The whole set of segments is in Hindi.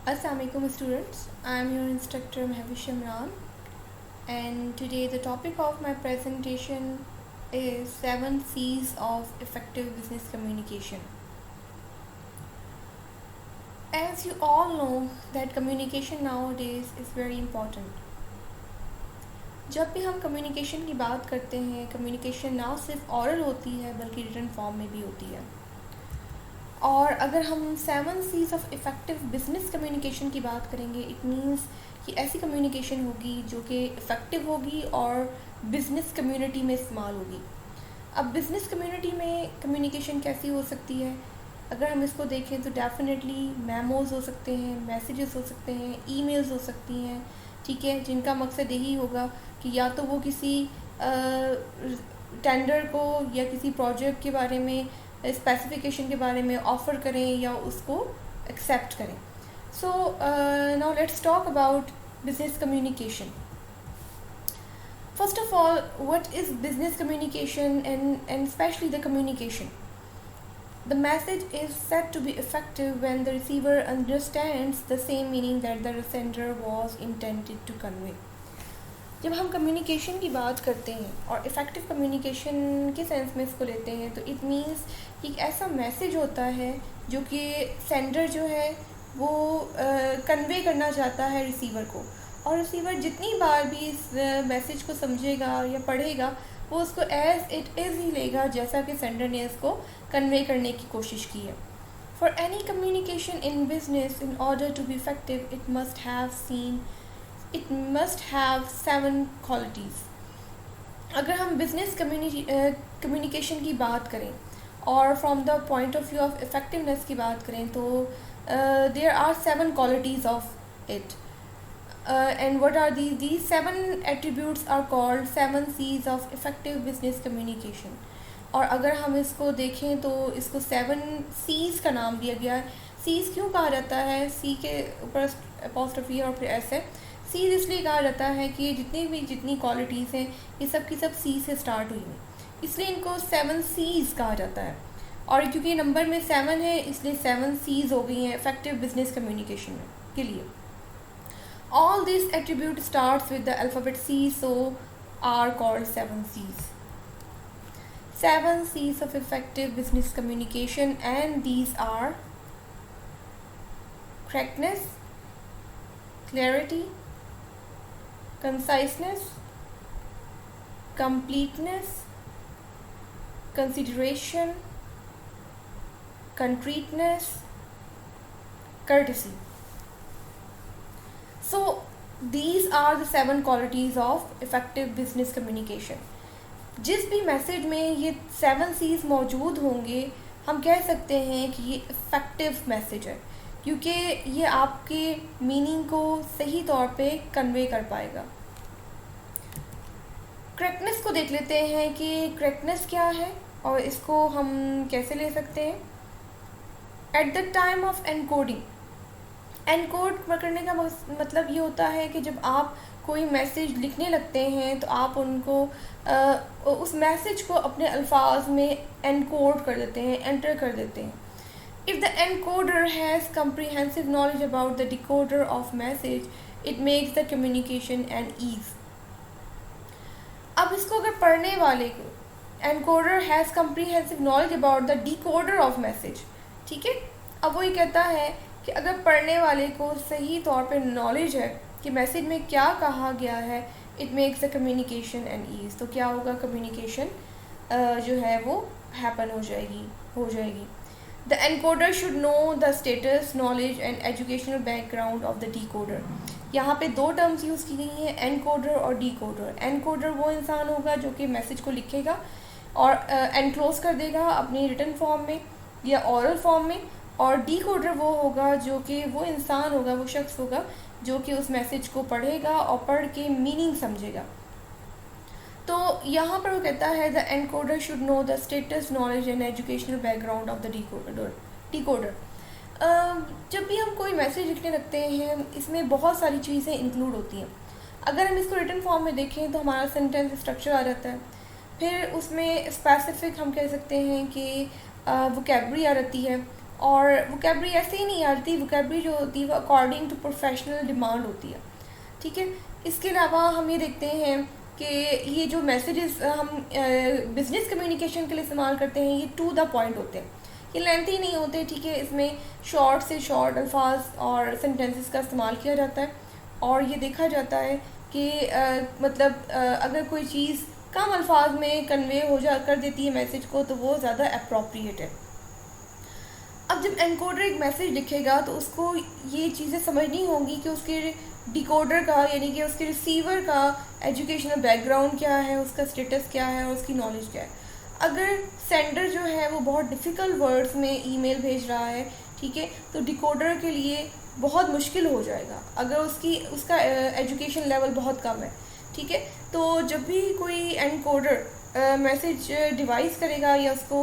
Assalamualaikum students, I am your instructor Mahwish Imran, and today the topic of my presentation is 7 C's of effective business communication. As you all know that communication nowadays is very important. जब भी हम कम्युनिकेशन की बात करते हैं, कम्युनिकेशन ना सिर्फ ऑरल होती है बल्कि रिटन फॉर्म में भी होती है। और अगर हम 7 C's of effective business communication की बात करेंगे, इट मीन्स कि ऐसी कम्युनिकेशन होगी जो कि इफ़ेक्टिव होगी और बिज़नेस कम्युनिटी में इस्तेमाल होगी। अब बिज़नेस कम्युनिटी में कम्युनिकेशन कैसी हो सकती है? अगर हम इसको देखें तो डेफिनेटली मेमोज़ हो सकते हैं, मैसेजेस हो सकते हैं, ईमेल्स हो सकती हैं, ठीक है, जिनका मकसद यही होगा कि या तो वो किसी टेंडर को या किसी प्रोजेक्ट के बारे में, स्पेसिफिकेशन के बारे में ऑफ़र करें या उसको एक्सेप्ट करें। So now let's talk about business communication. First of all, what is business communication and especially the communication? The message is said to be effective when the receiver understands the same meaning that the sender was intended to convey. जब हम कम्युनिकेशन की बात करते हैं और इफ़ेक्टिव कम्युनिकेशन के सेंस में इसको लेते हैं तो इट मीन्स कि एक ऐसा मैसेज होता है जो कि सेंडर जो है वो कन्वे करना चाहता है रिसीवर को, और रिसीवर जितनी बार भी इस मैसेज को समझेगा या पढ़ेगा वो उसको एज इट इज़ ही लेगा जैसा कि सेंडर ने इसको कन्वे करने की कोशिश की है। For any communication in business, in order to be effective, it must have 7 qualities. अगर हम बिजनेस कम्युनिकेशन की बात करें और from the point of view of effectiveness की बात करें तो there are 7 qualities of it. And what are these 7 attributes are called 7 C's of effective business communication। और अगर हम इसको देखें तो इसको 7 C's का नाम दिया गया है। C's क्यों कहा जाता है? C के ऊपर अपॉस्ट्रोफी और फिर ऐसे C's इसलिए कहा जाता है कि जितनी क्वालिटीज़ हैं ये सब की सब C से स्टार्ट हुई हैं, इसलिए इनको 7 C's कहा जाता है। और क्योंकि नंबर में 7 है इसलिए 7 C's हो गई हैं इफेक्टिव बिजनेस कम्युनिकेशन के लिए। All these attributes starts with the alphabet C, so are called 7 C's. 7 C's of effective business communication, and these are correctness, clarity, conciseness, completeness, consideration, concreteness, courtesy. So these are the 7 qualities of effective business communication। जिस भी मैसेज में ये 7 C's मौजूद होंगे हम कह सकते हैं कि ये इफ़ेक्टिव मैसेज है, क्योंकि ये आपके मीनिंग को सही तौर पे कन्वे कर पाएगा। करेक्टनेस को देख लेते हैं कि करेक्टनेस क्या है और इसको हम कैसे ले सकते हैं। At the time of encoding, encode करने का मतलब ये होता है कि जब आप कोई मैसेज लिखने लगते हैं तो आप उनको उस मैसेज को अपने अल्फाज में एनकोड कर देते हैं, एंटर कर देते हैं। If the encoder has comprehensive knowledge about the decoder of message, it makes the communication and ease. अब इसको अगर पढ़ने वाले को, encoder has comprehensive knowledge about the decoder of message, ठीक है, अब वो ये कहता है कि अगर पढ़ने वाले को सही तौर पे नॉलेज है कि मैसेज में क्या कहा गया है, it makes the communication and ease, तो क्या होगा, कम्युनिकेशन जो है वो हैपन हो जाएगी। The encoder should know the status, knowledge and educational background of the decoder. यहाँ पे 2 टर्म्स यूज़ की गई हैं, एनकोडर और डिकोडर। एनकोडर वो इंसान होगा जो कि मैसेज को लिखेगा और एनक्लोज कर देगा अपनी रिटन फॉर्म में या ऑरल फॉर्म में, और डिकोडर वो होगा जो कि वो इंसान होगा, वो शख्स होगा जो कि उस मैसेज को पढ़ेगा और पढ़ के मीनिंग समझेगा। तो यहाँ पर वो कहता है the encoder should know the status, knowledge and educational background of the decoder. जब भी हम कोई मैसेज लिखने लगते हैं इसमें बहुत सारी चीज़ें इंक्लूड होती हैं। अगर हम इसको रिटन फॉर्म में देखें तो हमारा सेंटेंस स्ट्रक्चर आ जाता है, फिर उसमें स्पेसिफिक हम कह सकते हैं कि वोकैबुलरी आ जाती है, और वोकेबरी ऐसे ही नहीं आती, वोकेबरी जो होती है वो अकॉर्डिंग टू प्रोफेशनल डिमांड होती है, ठीक है। इसके अलावा हम ये देखते हैं कि ये जो मैसेजेस हम बिज़नेस कम्युनिकेशन के लिए इस्तेमाल करते हैं ये टू द पॉइंट होते हैं, ये लेंथी नहीं होते, ठीक है। इसमें शॉर्ट से शॉर्ट अल्फाज और सेंटेंसेस का इस्तेमाल किया जाता है और ये देखा जाता है कि अगर कोई चीज़ कम अल्फाज में कन्वे हो जा कर देती है मैसेज को तो वो ज़्यादा अप्रोप्रिएट है। अब जब एनकोडर एक मैसेज लिखेगा तो उसको ये चीज़ें समझनी होंगी कि उसके डिकोडर का यानी कि उसके रिसीवर का एजुकेशनल बैकग्राउंड क्या है, उसका स्टेटस क्या है और उसकी नॉलेज क्या है। अगर सेंडर जो है वो बहुत डिफ़िकल्ट वर्ड्स में ईमेल भेज रहा है, ठीक है, तो डिकोडर के लिए बहुत मुश्किल हो जाएगा अगर उसका एजुकेशन लेवल बहुत कम है, ठीक है। तो जब भी कोई एनकोडर मैसेज डिवाइस करेगा या उसको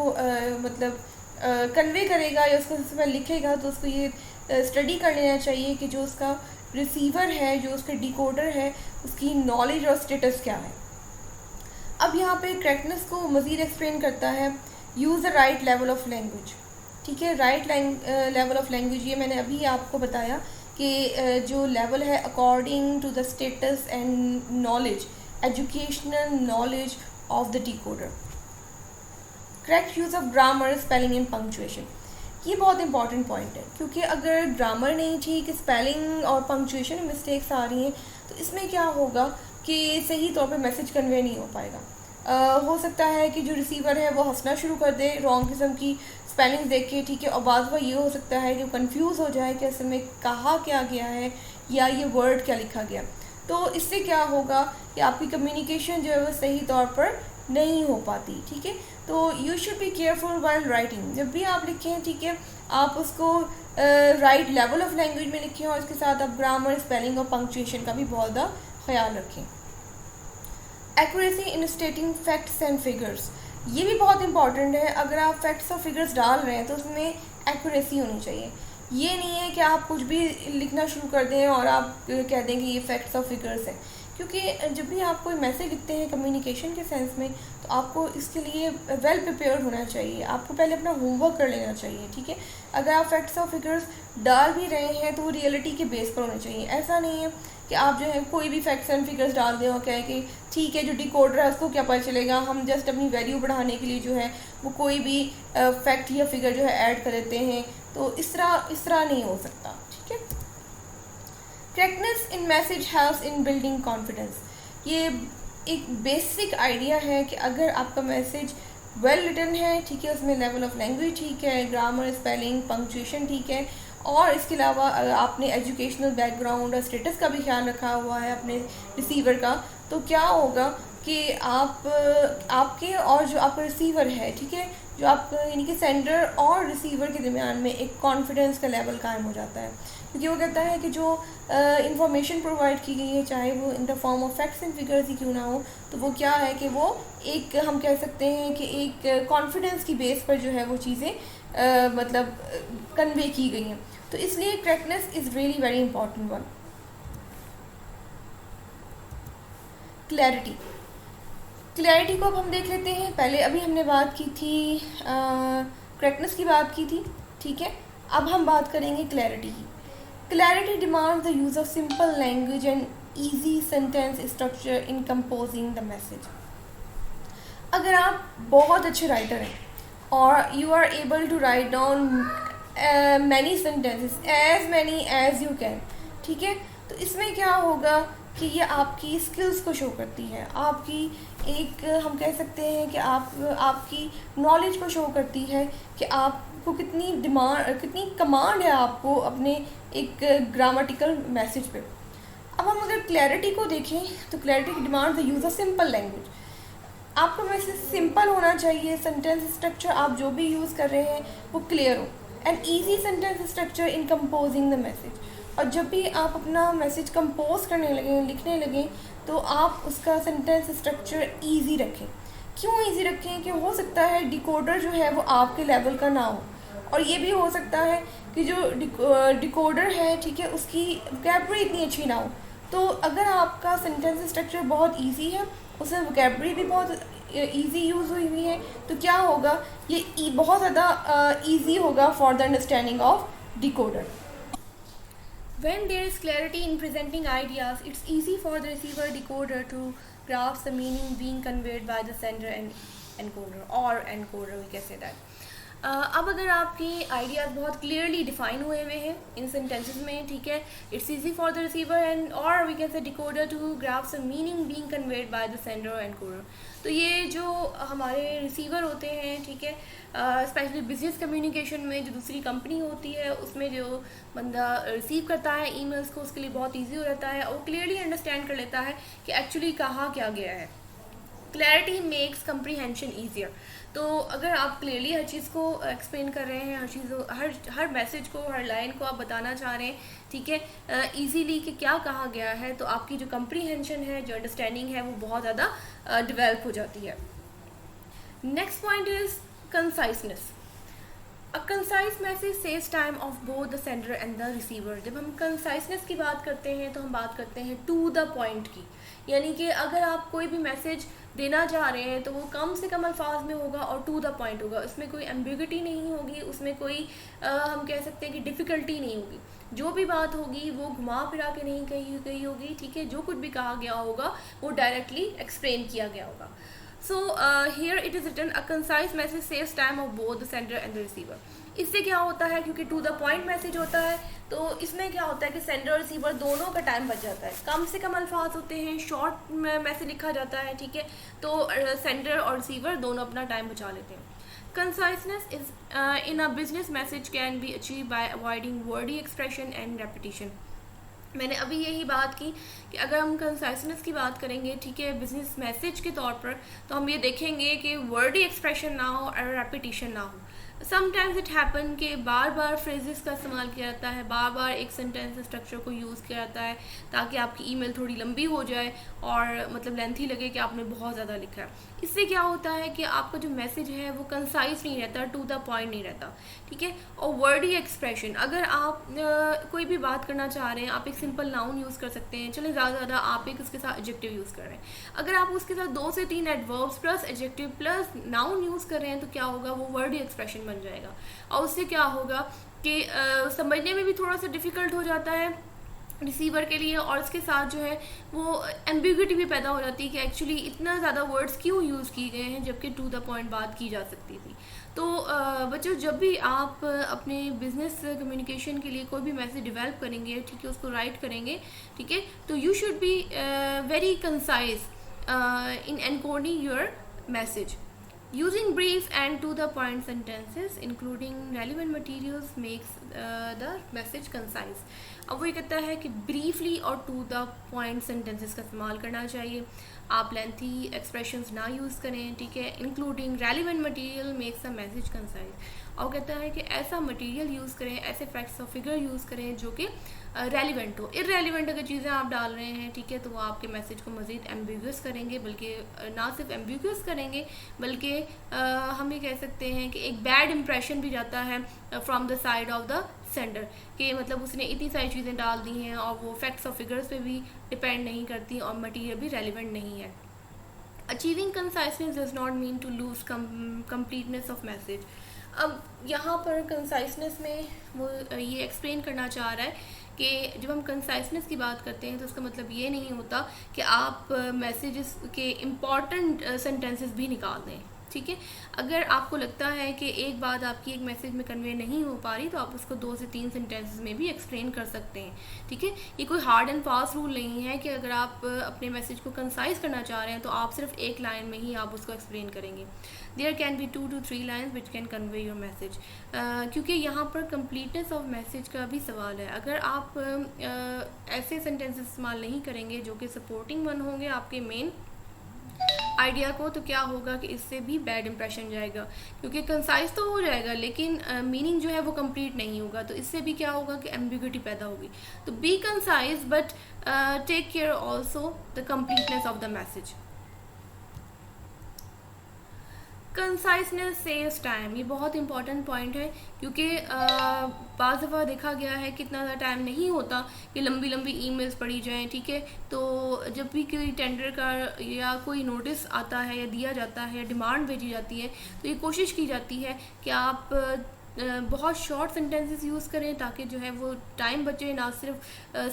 कन्वे करेगा या उसको सबसे पहले लिखेगा तो उसको ये स्टडी कर लेना चाहिए कि जो उसका रिसीवर है, जो उसका डिकोडर है, उसकी नॉलेज और स्टेटस क्या है। अब यहाँ पे करेक्टनेस को मज़ीद एक्सप्लेन करता है, use the right level of language, ठीक है। राइट लेवल ऑफ लैंग्वेज ये मैंने अभी आपको बताया कि जो लेवल है according to the status and knowledge, educational knowledge of the decoder. Correct use of grammar, spelling and punctuation, ये बहुत इंपॉर्टेंट पॉइंट है क्योंकि अगर ग्रामर नहीं ठीक, स्पेलिंग और पंक्चुएशन में मिस्टेक्स आ रही हैं तो इसमें क्या होगा कि सही तौर पे मैसेज कन्वे नहीं हो पाएगा। हो सकता है कि जो रिसीवर है वो हंसना शुरू कर दे रॉन्ग किस्म की स्पेलिंग देख के, ठीक है, और बाद में ये हो सकता है कि वो कंफ्यूज हो जाए कि असल में कहा क्या गया है या ये वर्ड क्या लिखा गया। तो इससे क्या होगा कि आपकी कम्युनिकेशन जो है वो सही तौर पर नहीं हो पाती, ठीक है। तो you should be careful while writing, जब भी आप लिखें, ठीक है, आप उसको राइट लेवल ऑफ लैंग्वेज में लिखें और इसके साथ आप ग्रामर, स्पेलिंग और पंक्चुएशन का भी बहुत ज़्यादा ख्याल रखें। Accuracy in स्टेटिंग facts and figures, ये भी बहुत इंपॉर्टेंट है। अगर आप फैक्ट्स और फिगर्स डाल रहे हैं तो उसमें एक्यूरेसी होनी चाहिए। ये नहीं है कि आप कुछ भी लिखना शुरू कर दें और आप कह दें कि ये फैक्ट्स और फिगर्स हैं, क्योंकि जब भी आप कोई मैसेज लिखते हैं कम्युनिकेशन के सेंस में तो आपको इसके लिए वेल प्रिपेयर्ड होना चाहिए, आपको पहले अपना होमवर्क कर लेना चाहिए, ठीक है। अगर आप फैक्ट्स और फिगर्स डाल भी रहे हैं तो वो रियलिटी के बेस पर होने चाहिए। ऐसा नहीं है कि आप जो है कोई भी फैक्ट्स एंड फिगर्स डाल दें और कहें कि ठीक है जो डिकोडर है उसको क्या पता चलेगा, हम जस्ट अपनी वैल्यू बढ़ाने के लिए जो है वो कोई भी फैक्ट या फिगर जो है ऐड कर देते हैं, तो इस तरह नहीं हो सकता, ठीक है। Correctness in message helps in building confidence, ये एक बेसिक आइडिया है कि अगर आपका मैसेज वेल रिटन है, ठीक है, उसमें लेवल ऑफ लैंग्वेज ठीक है, ग्रामर, स्पेलिंग, पंक्चुएशन ठीक है, और इसके अलावा आपने एजुकेशनल बैकग्राउंड और स्टेटस का भी ख्याल रखा हुआ है अपने रिसीवर का, तो क्या होगा कि आपके और जो आपका रिसीवर है, ठीक है, जो आप यानी कि सेंडर और रिसीवर के दरमियान में एक कॉन्फिडेंस का लेवल कायम हो जाता है, क्योंकि वो कहता है कि जो इंफॉर्मेशन प्रोवाइड की गई है, चाहे वो in the form of facts and figures ही क्यों ना हो, तो वो क्या है कि वो एक हम कह सकते हैं कि एक कॉन्फिडेंस की बेस पर जो है वो चीज़ें कन्वे की गई हैं। तो इसलिए correctness is really very important one. Clarity को अब हम देख लेते हैं। पहले अभी हमने बात की थी करेक्टनेस की बात की थी, ठीक है। अब हम बात करेंगे क्लैरिटी की। Clarity demands the use of simple language and easy sentence structure in composing the message. अगर आप बहुत अच्छे राइटर हैं और you are able to write down many sentences, as many as you can, ठीक है, तो इसमें क्या होगा कि ये आपकी स्किल्स को शो करती है, आपकी एक हम कह सकते हैं कि आपकी नॉलेज को शो करती है कि आपको कितनी कमांड है आपको अपने एक ग्रामेटिकल मैसेज पे। अब हम अगर क्लैरिटी को देखें तो क्लैरिटी की demand the use of simple language. आपका मैसेज सिंपल होना चाहिए, सेंटेंस स्ट्रक्चर आप जो भी यूज़ कर रहे हैं वो क्लियर हो, and easy sentence structure in composing the message. और जब भी आप अपना मैसेज कंपोज करने लगें, लिखने लगें, तो आप उसका सेंटेंस स्ट्रक्चर ईजी रखें। क्यों ईजी रखें कि हो सकता है डिकोडर जो है वो आपके लेवल का ना हो, और ये भी हो सकता है कि जो डिकोडर है, ठीक है, उसकी वोकैबुलरी इतनी अच्छी ना हो। तो अगर आपका सेंटेंस स्ट्रक्चर बहुत ईजी है, उसमें वोकैबुलरी भी बहुत इजी यूज़ हुई हुई है, तो क्या होगा, ये बहुत ज़्यादा ईजी होगा for the understanding of decoder. When there is clarity in presenting ideas, it's easy for the receiver decoder to grasp the meaning being conveyed by the sender and encoder, or encoder we can say that. अब अगर आपके आइडियाज़ बहुत क्लियरली डिफाइन हुए हुए हैं इन सेंटेंसेस में, ठीक है, it's easy for the receiver and और we can say decoder to grasp the meaning being conveyed by the sender and coder. तो ये जो हमारे रिसीवर होते हैं, ठीक है, स्पेशली बिजनेस कम्युनिकेशन में जो दूसरी कंपनी होती है उसमें जो बंदा रिसीव करता है ईमेल्स को, उसके लिए बहुत ईजी हो जाता है और वो क्लियरली अंडरस्टैंड कर लेता है कि एक्चुअली कहा क्या गया है. Clarity makes comprehension easier. तो अगर आप क्लियरली हर चीज़ को एक्सप्लेन कर रहे हैं, हर चीज़ हर मैसेज को, हर लाइन को आप बताना चाह रहे हैं, ठीक है, इजीली कि क्या कहा गया है, तो आपकी जो कंप्रीहेंशन है, जो अंडरस्टैंडिंग है, वो बहुत ज़्यादा डेवलप हो जाती है. Next point is conciseness. A concise message saves time of both the sender and the receiver. जब हम कंसाइसनेस की बात करते हैं तो हम बात करते हैं टू द पॉइंट की, यानी कि अगर आप कोई भी मैसेज देना चाह रहे हैं तो वो कम से कम अल्फाज में होगा और टू द पॉइंट होगा. उसमें कोई एम्बिग्यूटी नहीं होगी, उसमें कोई हम कह सकते हैं कि डिफ़िकल्टी नहीं होगी. जो भी बात होगी वो घुमा फिरा के नहीं कही गई होगी, ठीक है, जो कुछ भी कहा गया होगा वो डायरेक्टली एक्सप्लेन किया गया होगा. So here it is written a concise message saves time of both the sender and the receiver. इससे क्या होता है, क्योंकि टू द पॉइंट मैसेज होता है तो इसमें क्या होता है कि सेंडर और रिसीवर दोनों का टाइम बच जाता है. कम से कम अल्फाज होते हैं, शॉर्ट मैसेज लिखा जाता है, ठीक है, तो सेंडर और रिसीवर दोनों अपना टाइम बचा लेते हैं. Conciseness is in a business message can be achieved by avoiding wordy expression and repetition. मैंने अभी यही बात की कि अगर हम कंसाइसनेस की बात करेंगे, ठीक है, बिजनेस मैसेज के तौर पर, तो हम ये देखेंगे कि वर्डी एक्सप्रेशन ना हो और रेपिटेशन ना हो. समटाइम्स इट हैपन कि बार बार फ्रेजेस का इस्तेमाल किया जाता है, बार बार एक सेंटेंस स्ट्रक्चर को यूज़ किया जाता है ताकि आपकी ईमेल थोड़ी लंबी हो जाए और मतलब लेंथी लगे कि आपने बहुत ज़्यादा लिखा है. इससे क्या होता है कि आपका जो मैसेज है वो कंसाइज नहीं रहता, टू द पॉइंट नहीं रहता, ठीक है. और वर्डी एक्सप्रेशन, अगर आप कोई भी बात करना चाह रहे हैं, आप एक सिंपल नाउन यूज़ कर सकते हैं, चलें ज़्यादा आप एक उसके साथ एडजेक्टिव यूज़ कर रहे हैं. अगर आप उसके साथ 2 से 3 adverbs plus adjective plus noun use कर रहे हैं तो क्या होगा, वो वर्डी एक्सप्रेशन बन जाएगा. और उससे क्या होगा कि समझने में भी थोड़ा सा डिफ़िकल्ट हो जाता है रिसीवर के लिए, और इसके साथ जो है वो एम्बिग्यूटी भी पैदा हो जाती है कि एक्चुअली इतना ज़्यादा वर्ड्स क्यों यूज़ किए गए हैं जबकि टू द पॉइंट बात की जा सकती थी. तो बच्चों, जब भी आप अपने बिजनेस कम्युनिकेशन के लिए कोई भी मैसेज डेवलप करेंगे, ठीक है, उसको राइट करेंगे, ठीक है, तो you should be very concise in encoding your message. Using brief and to the point sentences including relevant materials makes the message concise. अब वो ये कहता है कि briefly और to the point sentences का इस्तेमाल करना चाहिए, आप lengthy expressions ना यूज़ करें, ठीक है, including relevant material makes the message concise. और कहता है कि ऐसा मटेरियल यूज़ करें, ऐसे फैक्ट्स और फिगर यूज़ करें जो कि रेलिवेंट हो. इरेलीवेंट अगर चीज़ें आप डाल रहे हैं, ठीक है, तो वो आपके मैसेज को मज़ीद एम्बिग्यूस करेंगे, बल्कि ना सिर्फ एम्बिग्यूस करेंगे बल्कि हम ये कह सकते हैं कि एक बैड इंप्रेशन भी जाता है from the side of the sender, कि मतलब उसने इतनी सारी चीज़ें डाल दी हैं और वो फैक्ट्स और फिगर्स पे भी डिपेंड नहीं करती और मटीरियल भी रेलिवेंट नहीं है. Achieving conciseness does not mean to lose completeness of message. अब यहाँ पर कंसाइसनेस में वो ये एक्सप्लेन करना चाह रहा है कि जब हम कंसाइसनेस की बात करते हैं तो उसका मतलब ये नहीं होता कि आप मैसेजेस के इम्पॉर्टेंट सेंटेंसेस भी निकाल दें, ठीक है. अगर आपको लगता है कि एक बात आपकी एक मैसेज में कन्वे नहीं हो पा रही तो आप उसको 2 से 3 सेंटेंसेस में भी एक्सप्लेन कर सकते हैं, ठीक है. ये कोई हार्ड एंड फास्ट रूल नहीं है कि अगर आप अपने मैसेज को कंसाइज करना चाह रहे हैं तो आप सिर्फ एक लाइन में ही आप उसको एक्सप्लेन करेंगे. There can be 2 to 3 lines which can convey your message, क्योंकि यहाँ पर कंप्लीटनेस ऑफ मैसेज का भी सवाल है. अगर आप ऐसे सेंटेंसेस इस्तेमाल नहीं करेंगे जो कि सपोर्टिंग वन होंगे आपके मेन आइडिया को, तो क्या होगा कि इससे भी बैड इंप्रेशन जाएगा, क्योंकि कंसाइज तो हो जाएगा लेकिन मीनिंग जो है वो कंप्लीट नहीं होगा. तो इससे भी क्या होगा कि एम्बिग्यूटी पैदा होगी. तो be concise but take care also the completeness of the message. Conciseness saves time, ये बहुत इंपॉर्टेंट पॉइंट है, क्योंकि बाज़ दफ़ा देखा गया है कि इतना ज़्यादा टाइम नहीं होता कि लंबी लंबी ईमेल्स पढ़ी जाएं, ठीक है। तो जब भी कोई टेंडर का या कोई नोटिस आता है या दिया जाता है या डिमांड भेजी जाती है, तो ये कोशिश की जाती है कि आप बहुत शॉर्ट सेंटेंसेस यूज़ करें, ताकि जो है वो टाइम बचे, ना सिर्फ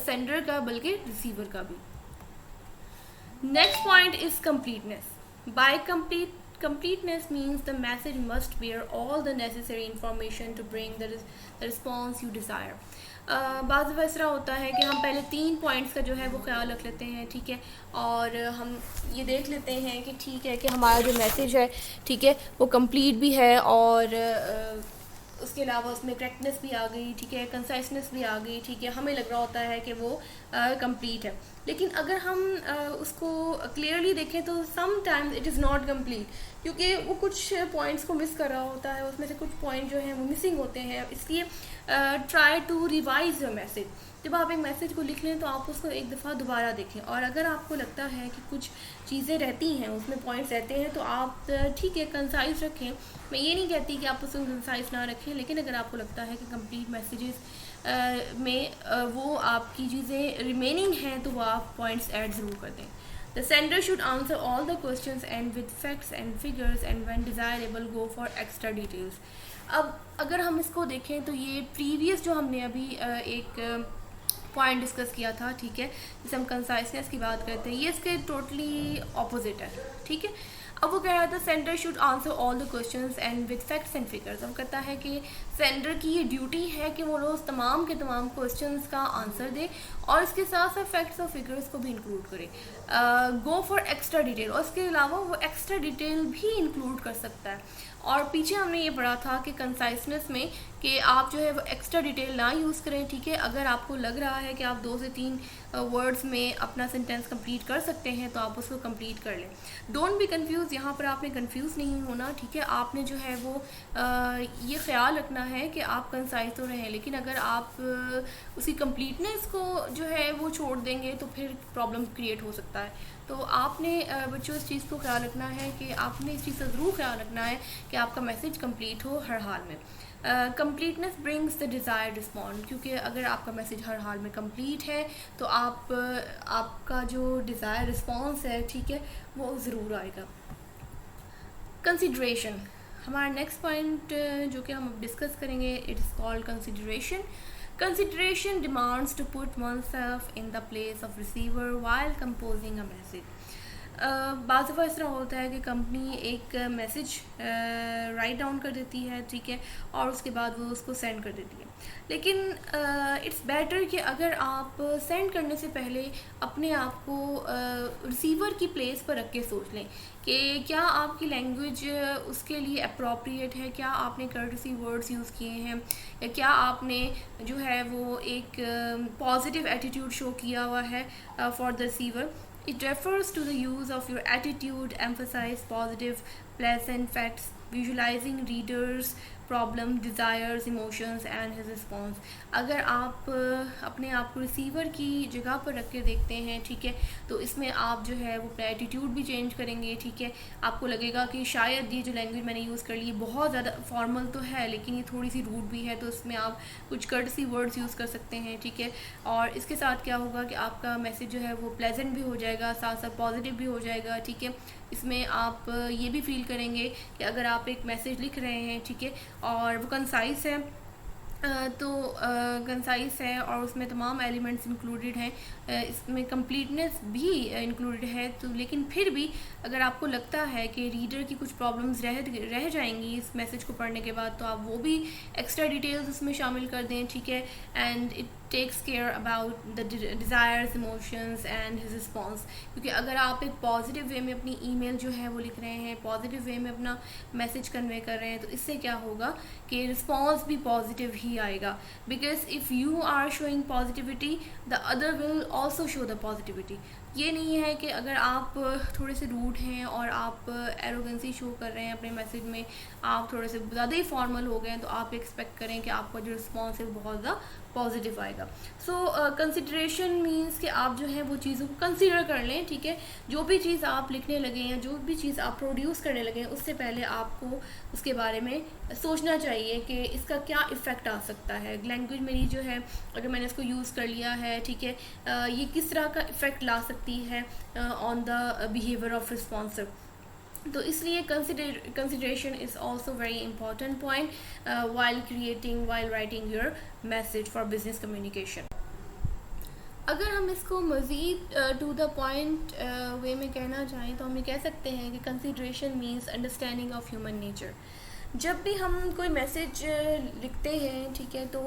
सेंडर का बल्कि रिसीवर का भी। Next point is completeness. By completeness means the message must bear all the necessary information to bring the response you desire. बाज़ दफ़ा ऐसा होता है कि हम पहले 3 पॉइंट्स का जो है वो ख्याल रख लेते हैं, ठीक है, और हम ये देख लेते हैं कि ठीक है कि हमारा जो मैसेज है, ठीक है, वो कंप्लीट भी है, और उसके अलावा उसमें करेक्टनेस भी आ गई, ठीक है, कंसाइसनेस भी आ गई, ठीक है, हमें लग रहा होता है कि वो कंप्लीट है। लेकिन अगर हम उसको क्लियरली देखें तो sometimes it is not complete, क्योंकि वो कुछ पॉइंट्स को मिस कर रहा होता है, उसमें से कुछ पॉइंट जो हैं वो मिसिंग होते हैं। इसलिए try to revise your message. जब आप एक मैसेज को लिख लें तो आप उसको एक दफ़ा दोबारा देखें, और अगर आपको लगता है कि कुछ चीज़ें रहती हैं, उसमें पॉइंट्स रहते हैं, तो आप ठीक है कंसाइज रखें। मैं ये नहीं कहती कि आप उसको कंसाइज ना रखें, लेकिन अगर आपको लगता है कि कंप्लीट मैसेजेस में वो आपकी चीज़ें रिमेनिंग हैं, तो वो आप पॉइंट्स ऐड ज़रूर कर दें। The sender should answer all the questions and with facts and figures, and when desirable go for extra details. अब अगर हम इसको देखें तो ये प्रीवियस जो हमने अभी एक पॉइंट डिस्कस किया था, ठीक है, जिसे हम कंसाइसनेस की बात करते हैं, ये इसके टोटली ऑपोजिट है, ठीक है। अब वो कह रहा था sender should answer all the questions and with facts and figures. अब कहता है कि सेंडर की ये ड्यूटी है कि वो रोज़ तमाम के तमाम क्वेश्चंस का आंसर दे, और इसके साथ साथ फैक्ट्स और फिगर्स को भी इंक्लूड करे। गो फॉर एक्स्ट्रा डिटेल, और इसके अलावा वो एक्स्ट्रा डिटेल भी इंक्लूड कर सकता है। और पीछे हमने ये पढ़ा था कि कंसाइसनेस में कि आप जो है वो एक्स्ट्रा डिटेल ना यूज़ करें, ठीक है। अगर आपको लग रहा है कि आप 2 से 3 वर्ड्स में अपना सेंटेंस कंप्लीट कर सकते हैं, तो आप उसको कंप्लीट कर लें। डोंट बी कंफ्यूज, यहाँ पर आपने कंफ्यूज नहीं होना, ठीक है। आपने जो है वो ये ख्याल रखना है कि आप कंसाइज तो रहें, लेकिन अगर आप उसकी कंप्लीटनेस को जो है वो छोड़ देंगे तो फिर प्रॉब्लम क्रिएट हो सकता है। तो आपने बच्चों इस चीज़ को ख्याल रखना है कि आपने इस चीज़ का ज़रूर ख्याल रखना है कि आपका मैसेज कंप्लीट हो हर हाल में। Completeness brings the desired respond, क्योंकि अगर आपका मैसेज हर हाल में कंप्लीट है तो आपका जो डिज़ायर रिस्पॉन्स है, ठीक है, वो ज़रूर आएगा। कंसिडरेशन, हमारा नेक्स्ट पॉइंट जो कि हम अब डिस्कस करेंगे, it is called consideration. Consideration demands to put oneself in the place of receiver while composing a message. बाज़ दफ़ा इस तरह होता है कि कंपनी एक मैसेज राइट डाउन कर देती है, ठीक है, और उसके बाद वो उसको सेंड कर देती है। लेकिन इट्स बेटर कि अगर आप सेंड करने से पहले अपने आप को रिसीवर की प्लेस पर रख के सोच लें कि क्या आपकी लैंग्वेज उसके लिए अप्रोप्रिएट है, क्या आपने कर्टसी वर्ड्स यूज़ किए हैं, या क्या आपने जो है वो एक पॉजिटिव एटीट्यूड शो किया हुआ है for the receiver. It refers to the use of your attitude, emphasize positive, pleasant facts, visualizing readers' problem, desires, emotions and his response. अगर आप अपने आप को रिसीवर की जगह पर रख के देखते हैं, ठीक है, तो इसमें आप जो है वो अपना एटीट्यूड भी चेंज करेंगे, ठीक है. आपको लगेगा कि शायद ये जो लैंग्वेज मैंने यूज़ कर ली बहुत ज़्यादा फॉर्मल तो है, लेकिन ये थोड़ी सी रूड भी है, तो इसमें आप कुछ कर्टसी वर्ड्स यूज़ कर सकते हैं, ठीक है. और इसके साथ क्या होगा कि आपका मैसेज जो है वो प्लेजेंट भी हो जाएगा, साथ साथ पॉजिटिव भी हो जाएगा, ठीक है. इसमें आप ये भी फील करेंगे कि अगर आप एक मैसेज लिख रहे हैं, ठीक है, और वो कंसाइज है, तो कंसाइज है और उसमें तमाम एलिमेंट्स इंक्लूडेड हैं, इसमें कंप्लीटनेस भी इंक्लूडेड है, तो लेकिन फिर भी अगर आपको लगता है कि रीडर की कुछ प्रॉब्लम्स रह जाएंगी इस मैसेज को पढ़ने के बाद, तो आप वो भी एक्स्ट्रा डिटेल्स उसमें शामिल कर दें, ठीक है. And it takes care about the desires, emotions and his response. क्योंकि अगर आप एक पॉजिटिव वे में अपनी ईमेल जो है वो लिख रहे हैं, पॉजिटिव वे में अपना मैसेज कन्वे कर रहे हैं, तो इससे क्या होगा कि रिस्पॉन्स भी पॉजिटिव ही आएगा. Because if you are showing positivity, the other will also show the positivity. ये नहीं है कि अगर आप थोड़े से रूड हैं और आप एरोगेंसी शो कर रहे हैं अपने मैसेज में, आप थोड़े से ज़्यादा ही फॉर्मल हो गए हैं, तो आप एक्सपेक्ट करें कि आपका जो रिस्पॉन्स है वो बहुत ज़्यादा पॉजिटिव आएगा। सो कंसिडरेशन मीन्स कि आप जो है वो चीज़ों को कंसिडर कर लें, ठीक है। जो भी चीज़ आप लिखने लगे या जो भी चीज़ आप प्रोड्यूस करने लगे उससे पहले आपको उसके बारे में सोचना चाहिए कि इसका क्या इफ़ेक्ट आ सकता है। लैंग्वेज मेरी जो है अगर मैंने इसको यूज़ कर लिया है, ठीक है, ये किस तरह का इफ़ेक्ट ला सकती है ऑन द बिहेवियर ऑफ रिस्पॉन्सर। तो इसलिए consideration is also very important point while writing your message for business communication. अगर हम इसको मज़ीद टू द पॉइंट वे में कहना चाहें तो हम ये कह सकते हैं कि consideration means understanding of human nature. जब भी हम कोई मैसेज लिखते हैं, ठीक है, तो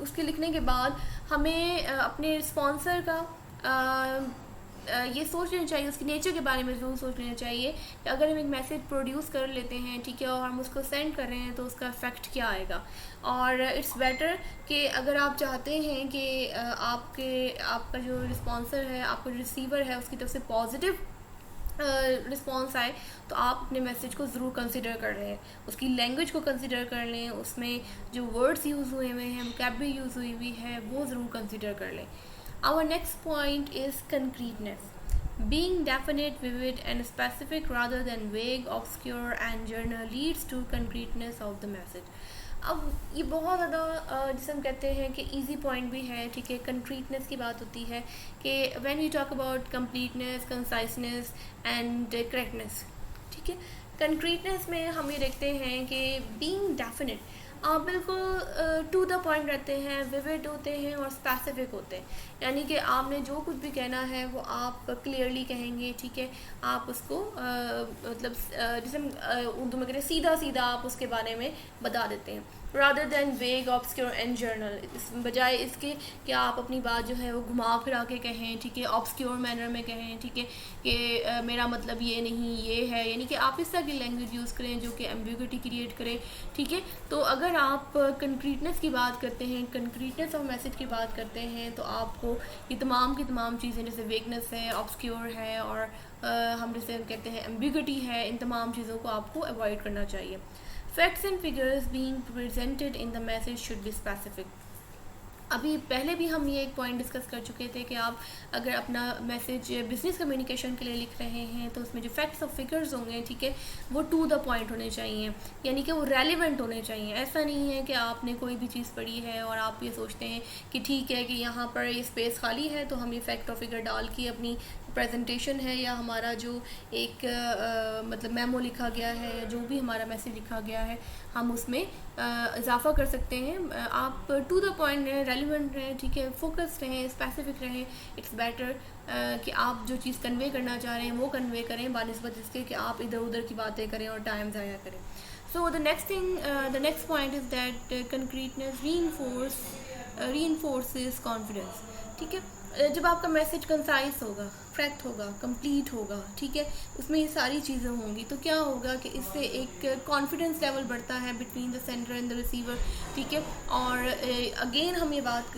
उसके लिखने के बाद हमें अपने रिस्पॉन्सर का ये सोच लेना चाहिए, उसकी नेचर के बारे में ज़रूर सोच लेना चाहिए कि अगर हम एक मैसेज प्रोड्यूस कर लेते हैं, ठीक है, और हम उसको सेंड कर रहे हैं तो उसका इफ़ेक्ट क्या आएगा। और इट्स बेटर कि अगर आप चाहते हैं कि आपका जो रिस्पॉन्सर है, आपका जो रिसीवर है, उसकी तरफ से पॉजिटिव रिस्पॉन्स आए तो आप अपने मैसेज को ज़रूर कंसिडर कर रहे हैं, उसकी लैंग्वेज को कंसिडर कर लें, उसमें जो वर्ड्स यूज़ हुए हुए हैं, वोकैबुलरी यूज़ हुई हुई है, वो ज़रूर कंसिडर कर लें। Our next point is concreteness. Being definite, vivid and specific rather than vague, obscure and general leads to concreteness of the message. अब ये बहुत ज़्यादा जिसे हम कहते हैं कि easy point भी है, ठीक है। concreteness की बात होती है कि when we talk about completeness, conciseness and correctness, ठीक है। concreteness में हम ये देखते हैं कि being definite, आप बिल्कुल टू द पॉइंट रहते हैं, विविड होते हैं और स्पेसिफिक होते हैं, यानी कि आपने जो कुछ भी कहना है वो आप क्लियरली कहेंगे, ठीक है। आप उसको मतलब जैसे हम उर्दू में कहते हैं सीधा सीधा आप उसके बारे में बता देते हैं, rather than vague, obscure and general, इस बजाय इसके कि आप अपनी बात जो है वो घुमा फिरा के कहें, ठीक है, obscure मैनर में कहें, ठीक है, कि मेरा मतलब ये नहीं ये है, यानी कि आप इस तरह की लैंग्वेज यूज़ करें जो कि एम्बिग्युइटी क्रिएट करे, ठीक है। तो अगर आप कंक्रीटनेस की बात करते हैं, कंक्रीटनेस ऑफ मैसेज की बात करते हैं, तो आपको ये तमाम की तमाम चीज़ें जैसे वेगनेस है, ऑब्सक्योर है और हम जैसे कहते हैं एम्बिग्युइटी है, इन तमाम चीज़ों को आपको अवॉइड करना चाहिए। Facts and figures being presented in the message should be specific. अभी पहले भी हम ये एक पॉइंट डिस्कस कर चुके थे कि आप अगर अपना मैसेज बिजनेस कम्युनिकेशन के लिए लिख रहे हैं तो उसमें जो फैक्ट्स और फिगर्स होंगे, ठीक है, वो टू द पॉइंट होने चाहिए, यानी कि वो रेलिवेंट होने चाहिए। ऐसा नहीं है कि आपने कोई भी चीज़ पढ़ी है और आप ये सोचते हैं कि ठीक है कि यहाँ पर ये स्पेस खाली है तो हम ये फैक्ट और फिगर डाल के अपनी प्रेजेंटेशन है या हमारा जो एक मतलब मेमो लिखा गया है या जो भी हमारा मैसेज लिखा गया है हम उसमें इजाफा कर सकते हैं। आप टू द पॉइंट रहें, रेलिवेंट रहें, ठीक है, फोकस्ड रहें, स्पेसिफिक रहें। इट्स बेटर कि आप जो चीज़ कन्वे करना चाह रहे हैं वो कन्वे करें बानिस्बत इसके कि आप इधर उधर की बातें करें और टाइम ज़ाया करें। So the next point is that concreteness reinforces confidence, ठीक है। जब आपका मैसेज कंसाइज होगा, करेक्ट होगा, कंप्लीट होगा, ठीक है, उसमें ये सारी चीज़ें होंगी तो क्या होगा कि इससे एक कॉन्फिडेंस लेवल बढ़ता है between the sender and the receiver, ठीक है। और अगेन हम ये बात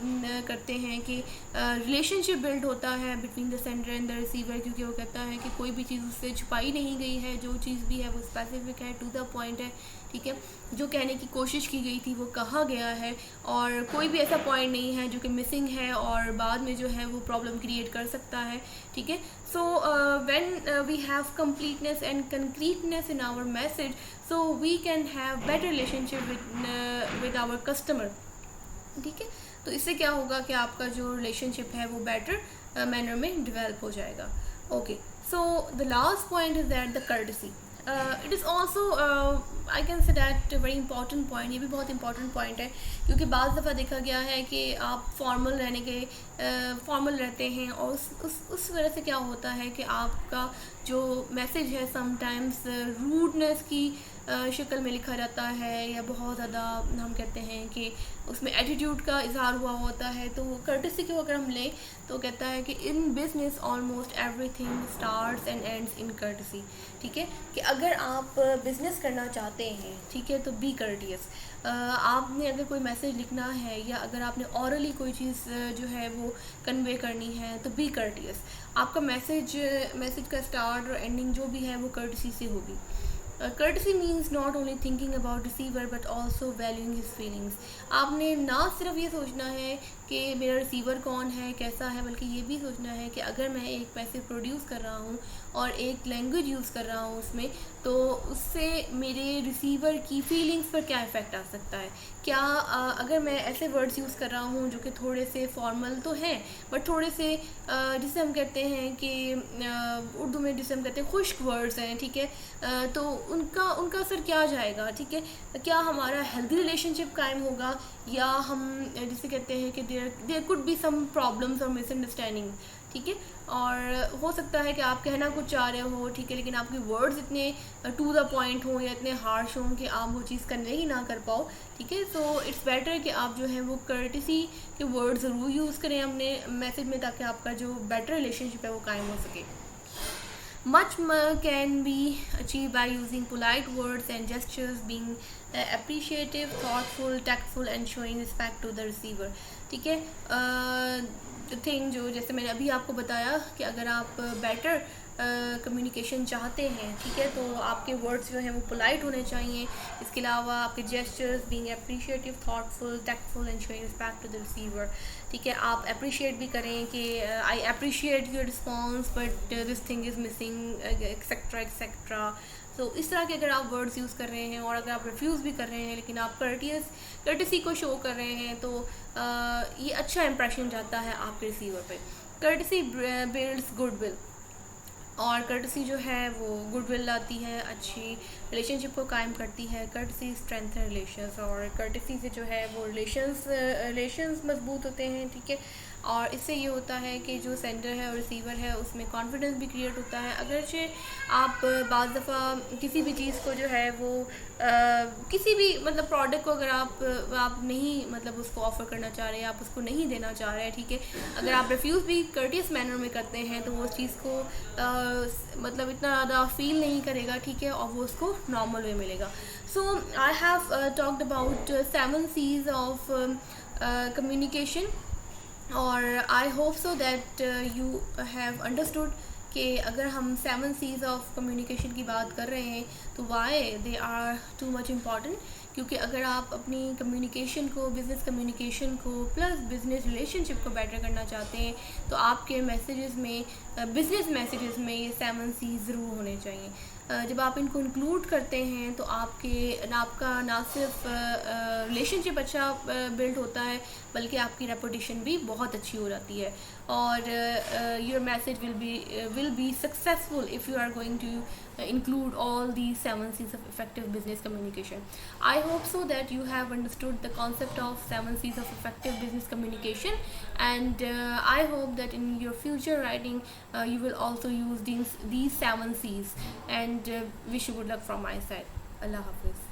करते हैं कि रिलेशनशिप बिल्ड होता है between the sender and the receiver, क्योंकि वो कहता है कि कोई भी चीज़ उससे छुपाई नहीं गई है, जो चीज़ भी है वो स्पेसिफिक है, टू द पॉइंट है, ठीक है। जो कहने की कोशिश की गई थी वो कहा गया है और कोई भी ऐसा पॉइंट नहीं है जो कि मिसिंग है और बाद में जो है वो प्रॉब्लम क्रिएट कर सकता है, ठीक है। So when we have completeness and concreteness in our message, so we can have better relationship with our customer, ठीक है। तो इससे क्या होगा कि आपका जो रिलेशनशिप है वो बेटर मैनर में डेवलप हो जाएगा। Okay, so the last point is that the courtesy. It is also I can say that very important point. ये भी बहुत इंपॉर्टेंट पॉइंट है क्योंकि बाज़ दफ़ा देखा गया है कि आप फॉर्मल फॉर्मल रहते हैं और उस वजह से क्या होता है कि आपका जो मैसेज है समटाइम्स रूडनेस की शक्ल में लिखा जाता है या बहुत ज़्यादा हम कहते हैं कि उसमें एटीट्यूड का इजहार हुआ होता है। तो कर्टसी को अगर हम लें तो कहता है कि in business almost everything starts and ends in courtesy, ठीक है, कि अगर आप बिज़नेस करना चाहते हैं, ठीक है, तो बी कर्टियस। आपने अगर कोई मैसेज लिखना है या अगर आपने ऑरली कोई चीज़ जो है वो कन्वे करनी है तो बी कर्टियस। आपका मैसेज का स्टार्ट और एंडिंग जो भी है वो कर्टसी से होगी। Courtesy means not only thinking about receiver but also valuing his feelings. आपने ना सिर्फ ये सोचना है कि मेरा रिसीवर कौन है, कैसा है, बल्कि ये भी सोचना है कि अगर मैं एक पैसे प्रोड्यूस कर रहा हूँ और एक लैंग्वेज यूज़ कर रहा हूँ उसमें, तो उससे मेरे रिसीवर की फीलिंग्स पर क्या इफ़ेक्ट आ सकता है। क्या अगर मैं ऐसे वर्ड्स यूज़ कर रहा हूँ जो कि थोड़े से फॉर्मल तो हैं बट थोड़े से जिसे हम कहते हैं कि उर्दू में जिसे हम कहते हैं खुश्क वर्ड्स हैं, ठीक है, तो उनका उनका असर क्या जाएगा, ठीक है। क्या हमारा हेल्दी रिलेशनशिप कायम होगा, या हम जिसे कहते हैं कि there could be some problems और मिसअंडरस्टैंडिंग, ठीक है। और हो सकता है कि आप कहना कुछ चाह रहे हो, ठीक है, लेकिन आपके वर्ड्स इतने टू द पॉइंट हों या इतने हार्श हों कि आप वो चीज़ कन्वे ही ना कर पाओ, ठीक है। सो इट्स बेटर कि आप जो है वो कर्टिसी के वर्ड ज़रूर यूज़ करें अपने मैसेज में, ताकि आपका जो बेटर रिलेशनशिप है वो कायम हो सके। Much can be achieved by using polite words and gestures, being appreciative, thoughtful, tactful and showing respect to the receiver, ठीक है। थिंग जो जैसे मैंने अभी आपको बताया कि अगर आप बेटर कम्युनिकेशन चाहते हैं, ठीक है, तो आपके वर्ड्स जो हैं वो पोलाइट होने चाहिए। इसके अलावा आपके gestures being appreciative, thoughtful, tactful and showing respect to the receiver, ठीक है। आप अप्रिशिएट भी करें कि I appreciate your response but this thing is missing etcetera etcetera. तो इस तरह के अगर आप वर्ड्स यूज़ कर रहे हैं और अगर आप रिफ्यूज़ भी कर रहे हैं लेकिन आप कर्टिसी को शो कर रहे हैं, तो ये अच्छा इंप्रेशन जाता है आपके रिसीवर पे। कर्टिसी बिल्ड्स गुडविल, और कर्टसी जो है वो गुडविल लाती है, अच्छी रिलेशनशिप को कायम करती है। कर्टसी स्ट्रेंथ रिलेशंस, और कर्टसी से जो है वो रिलेशंस मजबूत होते हैं, ठीक है। और इससे ये होता है कि जो सेंडर है और रिसीवर है उसमें कॉन्फिडेंस भी क्रिएट होता है। अगरचे आप बाज़ दफ़ा किसी भी चीज़ को जो है वो किसी भी मतलब प्रोडक्ट को अगर आप नहीं मतलब उसको ऑफ़र करना चाह रहे हैं, आप उसको नहीं देना चाह रहे हैं, ठीक है, अगर आप रिफ्यूज़ भी कर्टियस मैनर में करते हैं तो वो उस चीज़ को मतलब इतना ज़्यादा फील नहीं करेगा, ठीक है, और वो उसको नॉर्मल वे मिलेगा। So I have talked about 7 C's of communication, और I hope so that you have understood कि अगर हम 7 C's ऑफ कम्युनिकेशन की बात कर रहे हैं तो why they are too much important. क्योंकि अगर आप अपनी कम्युनिकेशन को, बिज़नेस कम्युनिकेशन को प्लस बिज़नेस रिलेशनशिप को बेटर करना चाहते हैं, तो आपके मैसेजेस में, बिज़नेस मैसेजेस में ये 7 C's ज़रूर होने चाहिए। जब आप इनको इंक्लूड करते हैं तो आपका ना सिर्फ रिलेशनशिप अच्छा बिल्ड होता है, बल्कि आपकी रेपुटेशन भी बहुत अच्छी हो जाती है, और your message will be successful if you are going to include all these 7 C's of effective business communication. I hope so that you have understood the concept of 7 C's of effective business communication, and I hope that in your future writing you will also use these 7 C's, and wish you good luck from my side. Allah Hafiz.